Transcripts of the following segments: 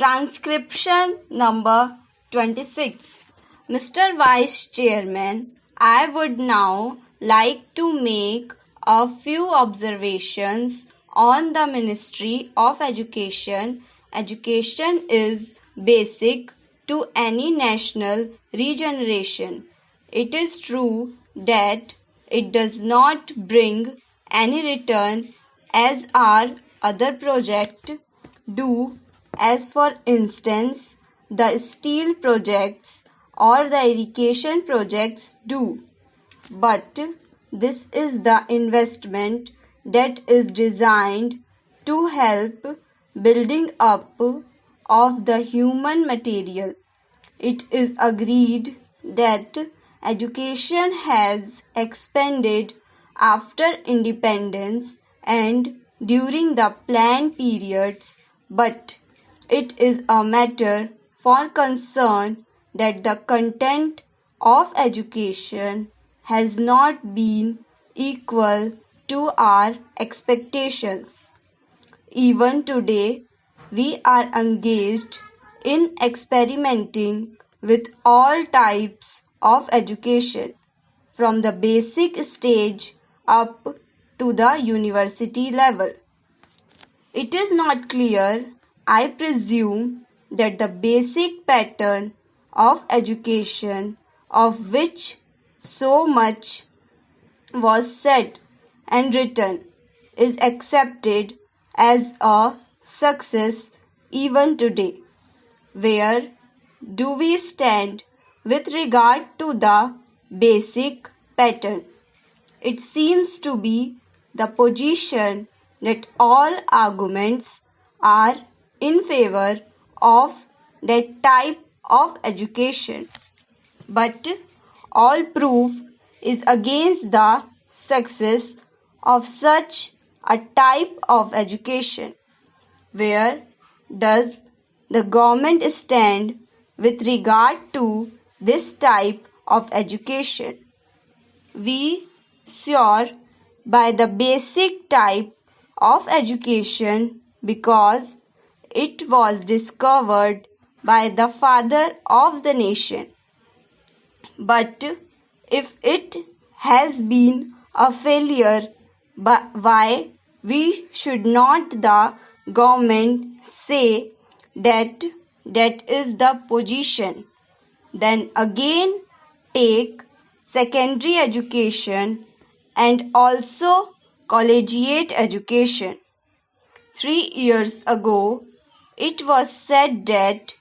Transcription number 26. Mr. Vice Chairman, I would now like to make a few observations on the Ministry of Education. Education is basic to any national regeneration. It is true that it does not bring any return as our other projects do, as for instance the steel projects or the irrigation projects do. But this is the investment that is designed to help building up of the human material. It is agreed that education has expanded after independence and during the planned periods, but it is a matter for concern that the content of education has not been equal to our expectations. Even today, we are engaged in experimenting with all types of education, from the basic stage up to the university level. It is not clear, I presume, that the basic pattern of education of which so much was said and written is accepted as a success even today. Where do we stand with regard to the basic pattern? It seems to be the position that all arguments are in favor of that type of education, but all proof is against the success of such a type of education. Where does the government stand with regard to this type of education? We swear by the basic type of education because it was discovered by the father of the nation. But if it has been a failure, why we should not the government say that that is the position? Then again take secondary education and also collegiate education. 3 years ago, it was said that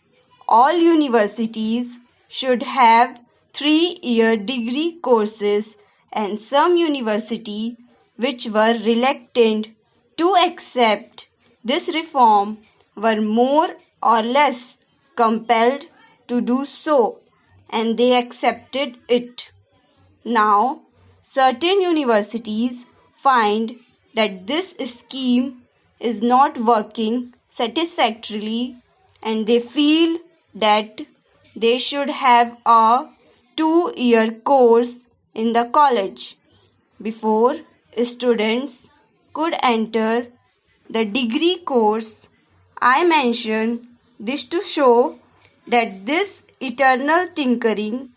all universities should have 3-year degree courses, and some universities which were reluctant to accept this reform were more or less compelled to do so, and they accepted it. Now, certain universities find that this scheme is not working satisfactorily, and they feel that they should have a 2-year course in the college before students could enter the degree course. I mention this to show that this eternal tinkering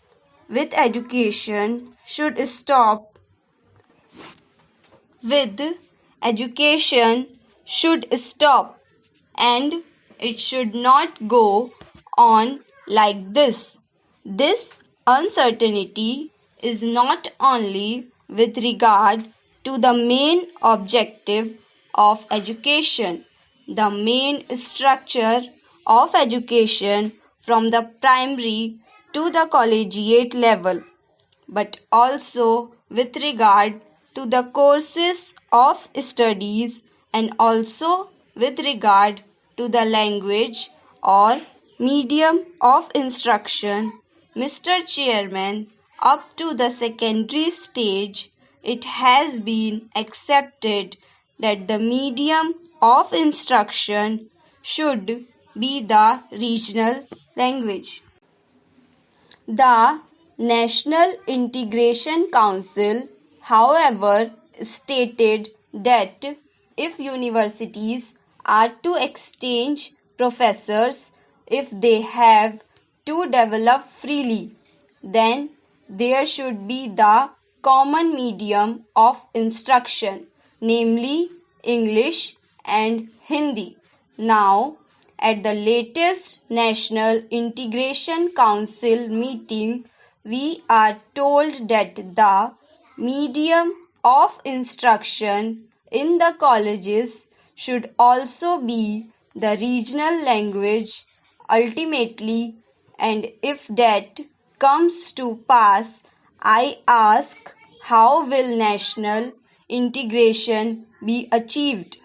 with education should stop. And it should not go on like this. This uncertainty is not only with regard to the main objective of education, the main structure of education from the primary to the collegiate level, but also with regard to the courses of studies and also with regard to the language or medium of instruction. Mr. Chairman, up to the secondary stage, it has been accepted that the medium of instruction should be the regional language. The National Integration Council, however, stated that if universities are to exchange professors, if they have to develop freely, then there should be the common medium of instruction, namely English and Hindi. Now, at the latest National Integration Council meeting, we are told that the medium of instruction in the colleges should also be the regional language ultimately, and if that comes to pass, I ask, how will national integration be achieved?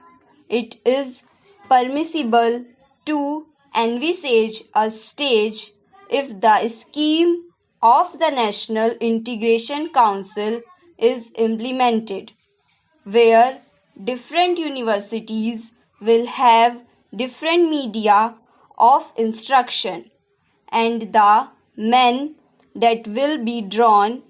It is permissible to envisage a stage if the scheme of the National Integration Council is implemented, where different universities will have different media of instruction, and the men that will be drawn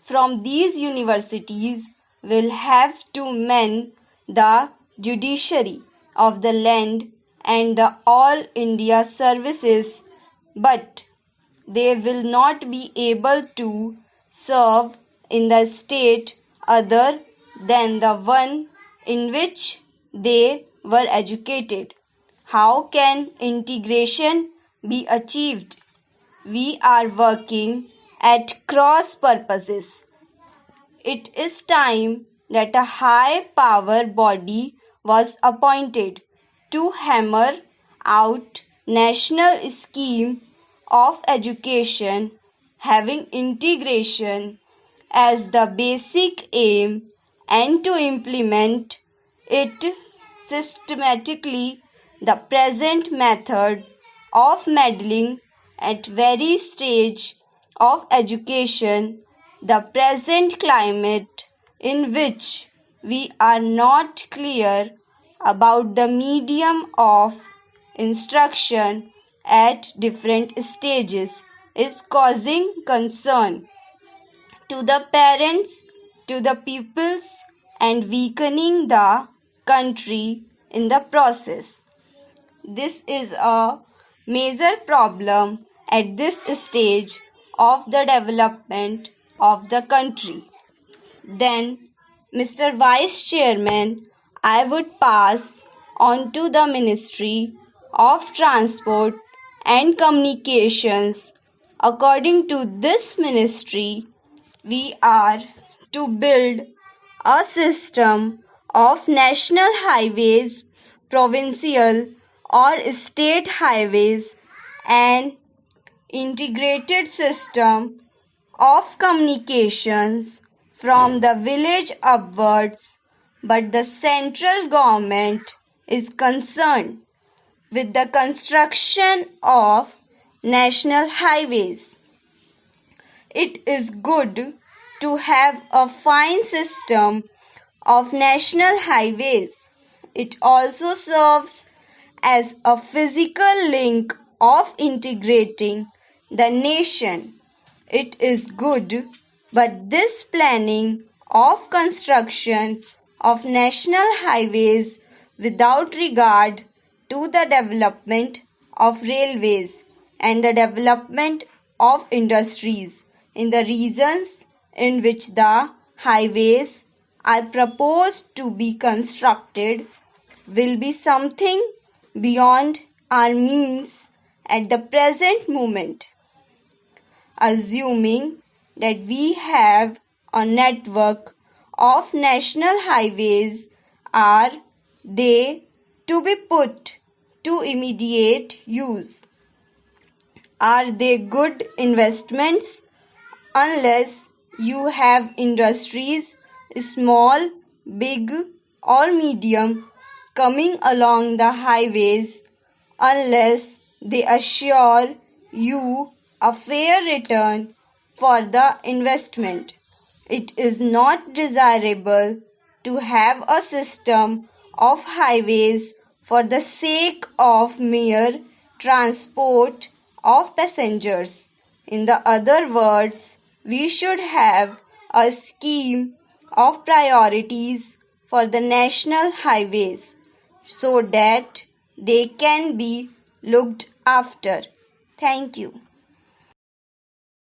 from these universities will have to man the judiciary of the land and the All India services, but they will not be able to serve in the state other than the one in which they were educated. How can integration be achieved? We are working at cross purposes. It is time that a high power body was appointed to hammer out national scheme of education having integration as the basic aim and to implement it systematically. The present method of meddling at very stage of education, the present climate in which we are not clear about the medium of instruction at different stages, is causing concern to the parents, to the pupils, and weakening the country in the process. This is a major problem at this stage of the development of the country. Then, Mr. Vice Chairman, I would pass on to the Ministry of Transport and Communications. According to this ministry, we are to build a system of national highways, provincial or state highways, an integrated system of communications from the village upwards, but the central government is concerned with the construction of national highways. It is good to have a fine system of national highways. It also serves as a physical link of integrating the nation. It is good, but this planning of construction of national highways without regard to the development of railways and the development of industries in the regions in which the highways are proposed to be constructed will be something beyond our means at the present moment. Assuming that we have a network of national highways, are they to be put to immediate use? Are they good investments? Unless you have industries, small, big or medium, coming along the highways, unless they assure you a fair return for the investment, it is not desirable to have a system of highways for the sake of mere transport of passengers. In the other words, we should have a scheme of priorities for the national highways so that they can be looked after. Thank you.